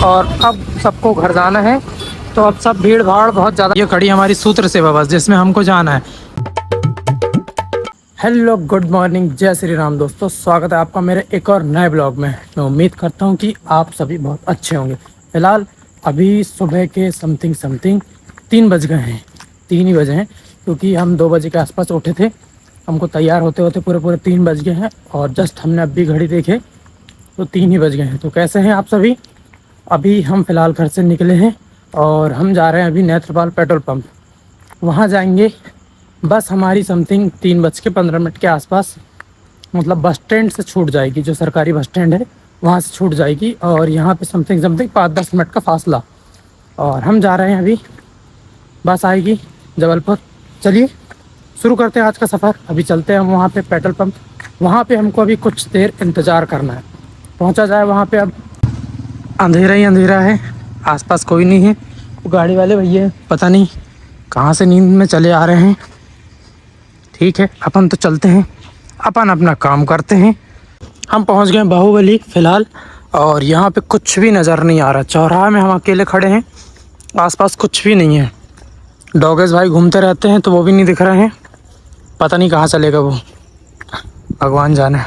और अब सबको घर जाना है। तो अब सब भीड़ भाड़ बहुत ज़्यादा। ये खड़ी हमारी सूत्र सेवा बस जिसमें हमको जाना है। हेलो गुड मॉर्निंग, जय श्री राम दोस्तों, स्वागत है आपका मेरे एक और नए ब्लॉग में। मैं उम्मीद करता हूँ कि आप सभी बहुत अच्छे होंगे। फ़िलहाल अभी सुबह के समथिंग 3 बज गए हैं, 3 ही बजे हैं, क्योंकि हम 2 बजे के आसपास उठे थे। हमको तैयार होते होते पूरे 3 बज गए हैं और जस्ट हमने अभी घड़ी देखे तो 3 ही बज गए हैं। तो कैसे हैं आप सभी? अभी हम फ़िलहाल घर से निकले हैं और हम जा रहे हैं अभी नेत्रपाल पेट्रोल पंप। वहाँ जाएंगे। बस हमारी समथिंग 3:15 के आसपास, मतलब बस स्टैंड से छूट जाएगी, जो सरकारी बस स्टैंड है वहाँ से छूट जाएगी। और यहाँ पे समथिंग 5-10 मिनट का फासला। और हम जा रहे हैं अभी, बस आएगी जबलपुर। चलिए शुरू करते हैं आज का सफ़र। अभी चलते हैं हम वहाँ पे पेट्रोल पंप। वहाँ पे हमको अभी कुछ देर इंतज़ार करना है, पहुँचा जाए वहाँ पे। अब अंधेरा ही अंधेरा है, आसपास कोई नहीं है। वो गाड़ी वाले भैया पता नहीं कहाँ से नींद में चले आ रहे हैं। ठीक है, अपन तो चलते हैं, अपन अपना काम करते हैं। हम पहुंच गए बाहुबली फ़िलहाल, और यहाँ पे कुछ भी नज़र नहीं आ रहा। चौराहा में हम अकेले खड़े हैं, आसपास कुछ भी नहीं है। डॉगेज भाई घूमते रहते हैं तो वो भी नहीं दिख रहे हैं, पता नहीं कहाँ चलेगा वो, भगवान जाने।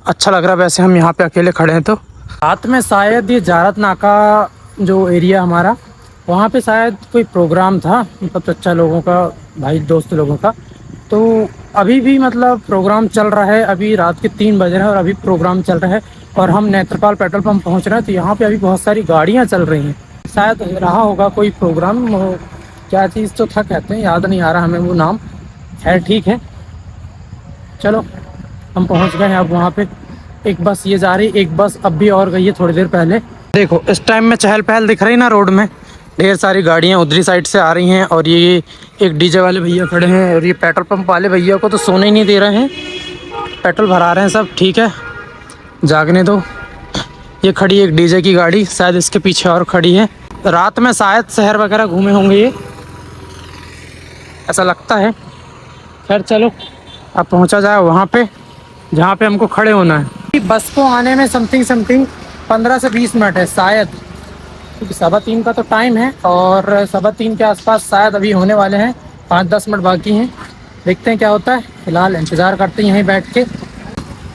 अच्छा लग रहा है वैसे हम यहाँ पे अकेले खड़े हैं। तो रात में शायद ये जारत नाका जो एरिया हमारा, वहाँ पे शायद कोई प्रोग्राम था, मतलब चच्चा लोगों का, भाई दोस्त लोगों का। तो अभी भी मतलब प्रोग्राम चल रहा है। अभी रात के 3 बज रहे हैं और अभी प्रोग्राम चल रहा है। और हम नेत्रपाल पेट्रोल पंप पहुँच रहे हैं तो यहाँ पे अभी बहुत सारी गाड़ियाँ चल रही हैं। शायद रहा होगा कोई प्रोग्राम, क्या चीज़ तो था कहते हैं, याद नहीं आ रहा हमें वो नाम। खैर ठीक है, चलो हम पहुँच गए हैं अब वहाँ पे। एक बस ये जा रही, एक बस अब भी और गई है थोड़ी देर पहले। देखो इस टाइम में चहल पहल दिख रही ना रोड में, ढेर सारी गाड़ियाँ उधरी साइड से आ रही हैं। और ये एक डीजे वाले भैया खड़े हैं, और ये पेट्रोल पंप वाले भैया को तो सोने ही नहीं दे रहे हैं, पेट्रोल भरा रहे हैं सब। ठीक है, जागने दो। ये खड़ी एक डीजे की गाड़ी, शायद इसके पीछे और खड़ी है। रात में शायद शहर वगैरह घूमे होंगे ये, ऐसा लगता है। खैर चलो अब पहुँचा जाए वहाँ पे जहाँ पे हमको खड़े होना है। बस को आने में समथिंग 15 से 20 मिनट है शायद, क्योंकि 3:15 का तो टाइम है और 3:15 के आसपास शायद अभी होने वाले हैं। 5-10 मिनट बाकी हैं, देखते हैं क्या होता है। फ़िलहाल इंतज़ार करते हैं यहीं बैठ के।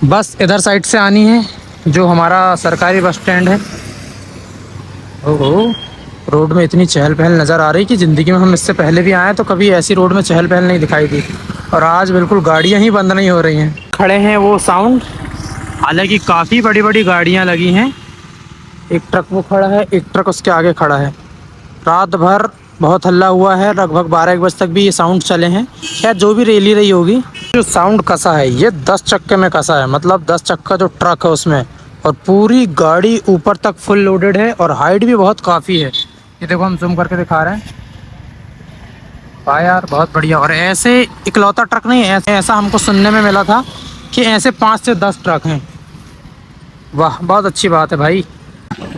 बस इधर साइड से आनी है, जो हमारा सरकारी बस स्टैंड है। ओहो, रोड में इतनी चहल पहल नज़र आ रही कि ज़िंदगी में हम इससे पहले भी आए तो कभी ऐसी रोड में चहल पहल नहीं दिखाई दी। और आज बिल्कुल गाड़ियाँ ही बंद नहीं हो रही हैं। खड़े हैं वो साउंड, हालांकि काफ़ी बड़ी बड़ी गाड़ियाँ लगी हैं। एक ट्रक वो खड़ा है, एक ट्रक उसके आगे खड़ा है। रात भर बहुत हल्ला हुआ है, लगभग 12-1 बजे तक भी ये साउंड चले हैं। खैर जो भी रैली रही होगी। जो साउंड कसा है ये 10 चक्के में कसा है, मतलब 10 चक्का जो ट्रक है उसमें। और पूरी गाड़ी ऊपर तक फुल लोडेड है और हाइट भी बहुत काफ़ी है। ये देखो हम जूम करके दिखा रहे हैं। वाह यार, बहुत बढ़िया। और ऐसे इकलौता ट्रक नहीं है, ऐसा हमको सुनने में मिला था कि ऐसे 5 से 10 ट्रक हैं। वाह, बहुत अच्छी बात है भाई।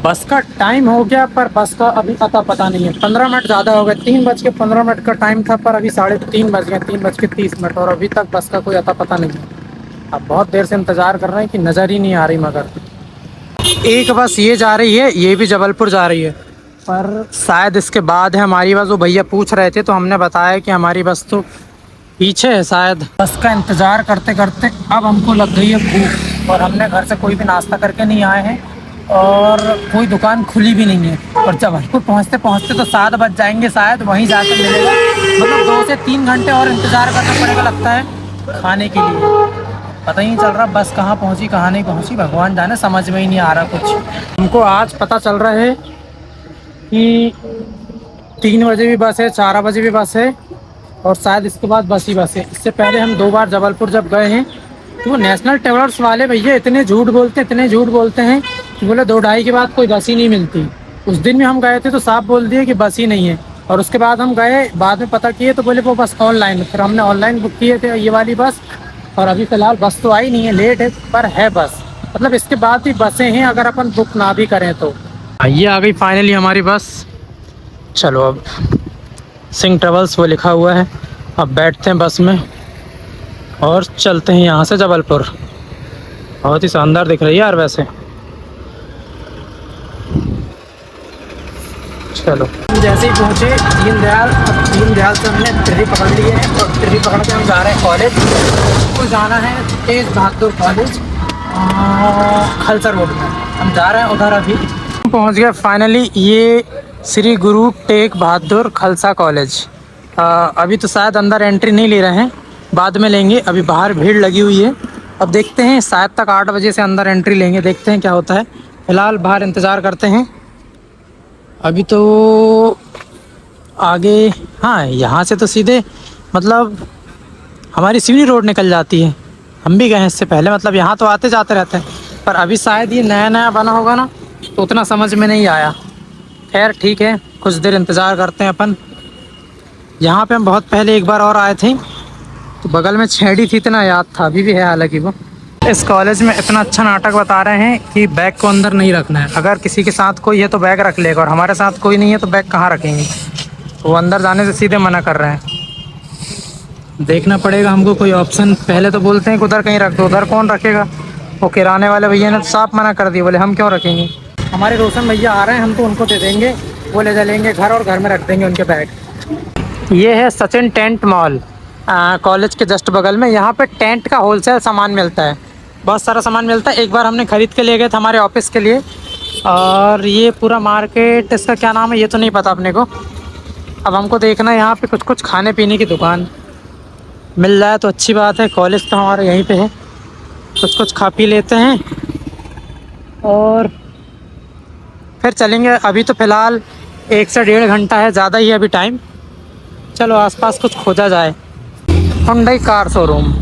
बस का टाइम हो गया पर बस का अभी पता नहीं है। 15 मिनट ज़्यादा हो गए, 3:15 का टाइम था पर अभी 3:30 बज गए, 3:30 और अभी तक बस का कोई पता नहीं है। अब बहुत देर से इंतज़ार कर रहे हैं कि नज़र ही नहीं आ रही। मगर एक बस ये जा रही है, ये भी जबलपुर जा रही है, पर शायद इसके बाद है हमारी बस। वो भैया पूछ रहे थे तो हमने बताया कि हमारी बस तो पीछे है शायद। बस का इंतज़ार करते करते अब हमको लग गई है भूख, और हमने घर से कोई भी नाश्ता करके नहीं आए हैं और कोई दुकान खुली भी नहीं है। और जबलपुर पहुँचते पहुँचते तो 7 बज जाएंगे शायद, वहीं जाकर मिलेगा। मतलब 2 से 3 घंटे और इंतज़ार करना पड़ेगा लगता है खाने के लिए। पता ही नहीं चल रहा बस कहाँ पहुँची कहाँ नहीं पहुँची, भगवान जाने, समझ में ही नहीं आ रहा कुछ। हमको आज पता चल रहा है कि 3 बजे भी बस है, 4 बजे भी बस है, और शायद इसके बाद बस ही बस है। इससे पहले हम 2 बार जबलपुर जब गए हैं तो वो नेशनल ट्रेवलर्स वाले भैया इतने झूठ बोलते हैं कि बोले 2-2:30 के बाद कोई बस ही नहीं मिलती। उस दिन भी हम गए थे तो साफ बोल दिए कि बस ही नहीं है। और उसके बाद हम गए, बाद में पता किए तो बोले वो बस ऑनलाइन। फिर हमने ऑनलाइन बुक किए थे ये वाली बस, और अभी फ़िलहाल बस तो आई नहीं है, लेट है पर है बस। मतलब इसके बाद भी बसें हैं अगर अपन बुक ना भी करें तो। ये आ गई फाइनली हमारी बस। चलो अब सिंह ट्रेवल्स वो लिखा हुआ है, अब बैठते हैं बस में और चलते हैं यहाँ से जबलपुर। बहुत ही शानदार दिख रही है यार वैसे। चलो जैसे ही पहुँचे दीनदयाल, अब दीनदयाल से हमने ट्री पकड़ लिए हैं और ट्री पकड़ के हम जा रहे हैं कॉलेज। को जाना है तेज बहादुर कॉलेज, खलसर रोड में हम जा रहे हैं उधर। अभी पहुंच गए फाइनली ये श्री गुरु तेग बहादुर खालसा कॉलेज। अभी तो शायद अंदर एंट्री नहीं ले रहे हैं, बाद में लेंगे। अभी बाहर भीड़ लगी हुई है, अब देखते हैं शायद तक 8 बजे से अंदर एंट्री लेंगे, देखते हैं क्या होता है। फ़िलहाल बाहर इंतज़ार करते हैं। अभी तो आगे, हाँ यहाँ से तो सीधे मतलब हमारी सिवनी रोड निकल जाती है। हम भी गए हैं इससे पहले, मतलब यहाँ तो आते जाते रहते हैं, पर अभी शायद ये नया नया बना होगा ना, तो उतना समझ में नहीं आया। खैर ठीक है, कुछ देर इंतज़ार करते हैं अपन। यहाँ पे हम बहुत पहले एक बार और आए थे, तो बगल में छेड़ी थी, इतना याद था, अभी भी है हालांकि वो। इस कॉलेज में इतना अच्छा नाटक बता रहे हैं कि बैग को अंदर नहीं रखना है। अगर किसी के साथ कोई है तो बैग रख लेगा, और हमारे साथ कोई नहीं है तो बैग कहाँ रखेंगे। वो अंदर जाने से सीधे मना कर रहे हैं। देखना पड़ेगा हमको कोई ऑप्शन। पहले तो बोलते हैं कि उधर कहीं रख दो, उधर कौन रखेगा। वो किराने वाले भैया ने साफ मना कर दिया, बोले हम क्यों रखेंगे। हमारे रोशन भैया आ रहे हैं, हम तो उनको दे देंगे, वो ले चलेंगे घर और घर में रख देंगे उनके बैग। ये है सचिन टेंट मॉल, कॉलेज के जस्ट बगल में। यहाँ पे टेंट का होलसेल सामान मिलता है, बहुत सारा सामान मिलता है। एक बार हमने ख़रीद के ले गए थे हमारे ऑफिस के लिए। और ये पूरा मार्केट, इसका क्या नाम है ये तो नहीं पता अपने को। अब हमको देखना है यहाँ पे कुछ कुछ खाने पीने की दुकान मिल जाए तो अच्छी बात है। कॉलेज तो हमारा यहीं पे है, कुछ कुछ खा पी लेते हैं और फिर चलेंगे। अभी तो फ़िलहाल 1 से 1.5 घंटा है, ज़्यादा ही अभी टाइम। चलो आसपास कुछ खोजा जाए। हुंडई कार शोरूम,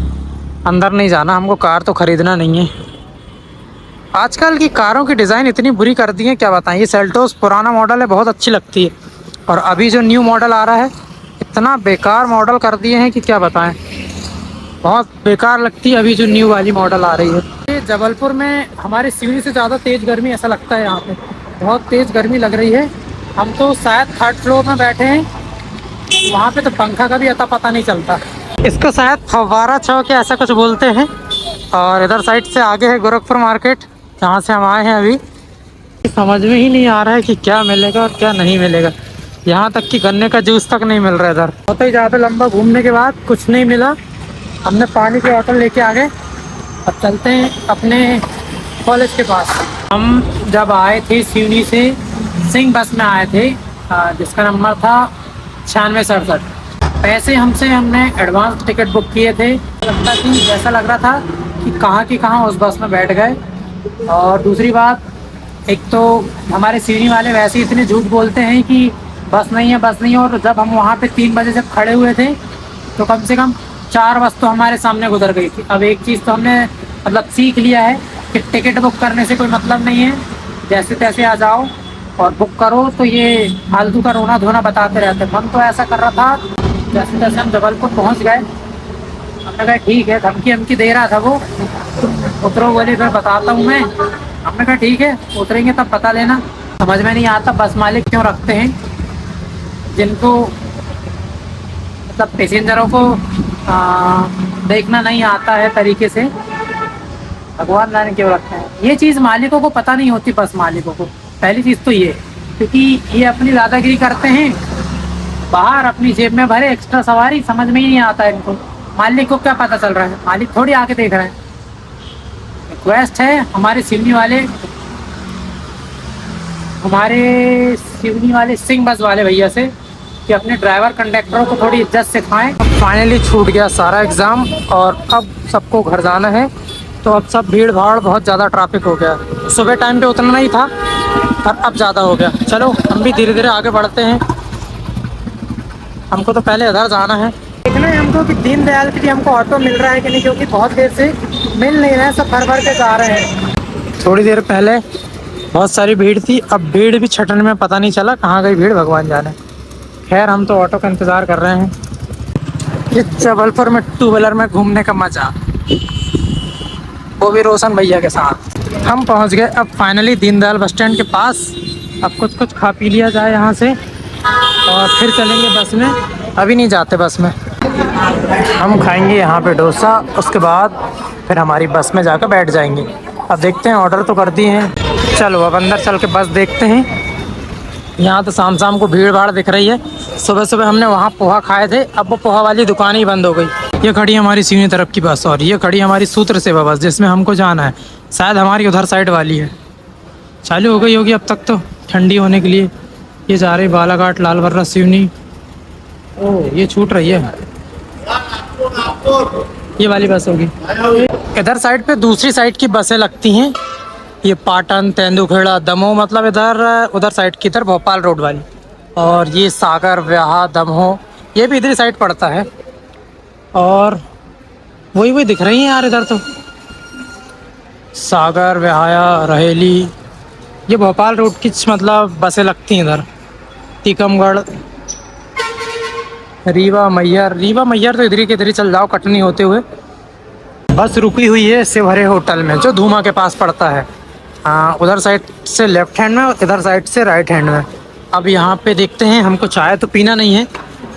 अंदर नहीं जाना हमको, कार तो ख़रीदना नहीं है। आजकल की कारों की डिज़ाइन इतनी बुरी कर दी है, क्या बताएं। ये सेल्टोस पुराना मॉडल है, बहुत अच्छी लगती है, और अभी जो न्यू मॉडल आ रहा है इतना बेकार मॉडल कर दिए हैं कि क्या बताएं। बहुत बेकार लगती है अभी जो न्यू वाली मॉडल आ रही है। ये जबलपुर में हमारे सिवनी से ज़्यादा तेज़ गर्मी ऐसा लगता है, यहाँ पे बहुत तेज़ गर्मी लग रही है। हम तो शायद 3rd फ्लोर में बैठे हैं, वहाँ पे तो पंखा का भी अता पता नहीं चलता। इसको शायद फव्वारा चौक या ऐसा कुछ बोलते हैं। और इधर साइड से आगे है गोरखपुर मार्केट, जहाँ से हम आए हैं। अभी समझ में ही नहीं आ रहा है कि क्या मिलेगा और क्या नहीं मिलेगा। यहाँ तक कि गन्ने का जूस तक नहीं मिल रहा है इधर। बहुत ही ज़्यादा लंबा घूमने के बाद कुछ नहीं मिला। हमने पानी की बोतल लेके आ गए। अब चलते हैं अपने कॉलेज के पास। हम जब आए थे सिवनी से सिंह बस में आए थे, जिसका नंबर था 9667। पैसे हमने एडवांस टिकट बुक किए थे। लगता कि ऐसा लग रहा था कि कहाँ की कहाँ उस बस में बैठ गए। और दूसरी बात, एक तो हमारे सिवनी वाले वैसे ही इतने झूठ बोलते हैं कि बस नहीं है बस नहीं है। और जब हम वहाँ पे 3 बजे से खड़े हुए थे तो कम से कम 4 बस तो हमारे सामने गुजर गई थी। अब एक चीज़ तो हमने मतलब सीख लिया है कि टिकट बुक करने से कोई मतलब नहीं है, जैसे तैसे आ जाओ और बुक करो। तो ये फालतू का रोना धोना बताते रहते। मन तो ऐसा कर रहा था, जैसे तैसे हम जबलपुर पहुँच गए। हमने कहा ठीक है, धमकी दे रहा था वो, उतरो बोले फिर बताता हूँ मैं। हमने कहा ठीक है, उतरेंगे तब पता लेना। समझ में नहीं आता बस मालिक क्यों रखते हैं जिनको मतलब पैसेंजरों को देखना नहीं आता है तरीके से। भगवान जाने क्यों रखते हैं। ये चीज़ मालिकों को पता नहीं होती, बस मालिकों को। पहली चीज़ तो ये, क्योंकि ये अपनी दादागिरी करते हैं, बाहर अपनी जेब में भरे एक्स्ट्रा सवारी, समझ में ही नहीं आता है इनको। मालिक को क्या पता चल रहा है, मालिक थोड़ी आके देख रहे हैं। रिक्वेस्ट है हमारे सिवनी वाले सिंह बस वाले भैया से कि अपने ड्राइवर कंडक्टरों को थोड़ी इज्जत सिखाएं। फाइनली छूट गया सारा एग्ज़ाम और अब सबको घर जाना है। तो अब सब भीड़ भाड़, बहुत ज़्यादा ट्रैफिक हो गया। सुबह टाइम पे उतना नहीं था और अब ज़्यादा हो गया। चलो हम भी धीरे धीरे आगे बढ़ते हैं। हमको तो पहले इधर जाना है। देखना है हमको कि दीनदयाल के लिए हमको ऑटो मिल रहा है कि नहीं, क्योंकि बहुत देर से मिल नहीं रहा है, सब भर के जा रहे हैं। थोड़ी देर पहले बहुत सारी भीड़ थी, अब भीड़ भी छटने में पता नहीं चला कहाँ गई भीड़, भगवान जाने। खैर हम तो ऑटो का इंतज़ार कर रहे हैं। ये जबलपुर में 2 व्हीलर में घूमने का मज़ा, वो भी रोशन भैया के साथ। हम पहुंच गए अब फाइनली दीनदयाल बस स्टैंड के पास। अब कुछ खा पी लिया जाए यहाँ से और फिर चलेंगे बस में। अभी नहीं जाते बस में, हम खाएंगे यहाँ पे डोसा, उसके बाद फिर हमारी बस में जाकर बैठ जाएंगे। अब देखते हैं, ऑर्डर तो कर दिए हैं। चलो अब अंदर चल के बस देखते हैं यहाँ तो शाम शाम को भीड़ भाड़ दिख रही है। सुबह सुबह हमने वहाँ पोहा खाए थे, अब वो पोहा वाली दुकान ही बंद हो गई। ये खड़ी हमारी सिवनी तरफ की बस और ये खड़ी हमारी सूत्र सेवा बस जिसमें हमको जाना है। शायद हमारी उधर साइड वाली है। चालू हो गई होगी अब तक तो ठंडी होने के लिए। ये जा रही बालाघाट लालबर्रा सिवनी। ओह ये छूट रही है, ये वाली बस होगी। इधर साइड पे दूसरी साइड की बसें लगती हैं। ये पाटन, तेंदुखेड़ा, दमोह, मतलब इधर उधर साइड की, इधर भोपाल रोड वाली। और ये सागर, व्याहा, दमोह, ये भी इधर साइड पड़ता है। और वही वही दिख रही हैं यार इधर तो, सागर, व्याहाया, रहेली, ये भोपाल रोड की मतलब बसें लगती हैं इधर। टीकमगढ़, रीवा मैयर तो इधर ही के इधर ही चल जाओ कटनी होते हुए। बस रुकी हुई है शिवहरे होटल में जो धूमा के पास पड़ता है। हाँ, उधर साइड से लेफ्ट हैंड में, इधर साइड से राइट हैंड में। अब यहाँ पे देखते हैं, हमको चाय तो पीना नहीं है,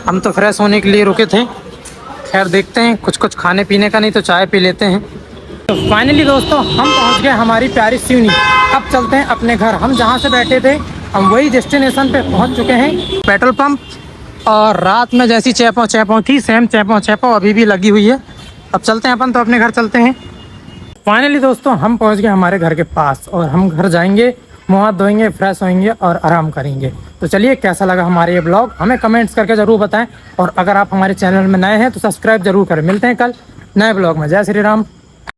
हम तो फ्रेश होने के लिए रुके थे। खैर देखते हैं, कुछ खाने पीने का नहीं तो चाय पी लेते हैं। तो फाइनली दोस्तों हम पहुँच गए हमारी प्यारी सिवनी। अब चलते हैं अपने घर। हम जहाँ से बैठे थे हम वही डेस्टिनेशन पे पहुँच चुके हैं, पेट्रोल पंप। और रात में जैसी चैपों थी सेम चैपों अभी भी लगी हुई है। अब चलते हैं अपन तो अपने घर चलते हैं। फाइनली दोस्तों हम पहुंच गए हमारे घर के पास और हम घर जाएंगे, मुँह हाथ धोएंगे, फ्रेश होएंगे और आराम करेंगे। तो चलिए, कैसा लगा हमारे ये ब्लॉग हमें कमेंट्स करके ज़रूर बताएं। और अगर आप हमारे चैनल में नए हैं तो सब्सक्राइब जरूर करें। मिलते हैं कल नए ब्लॉग में। जय श्री राम।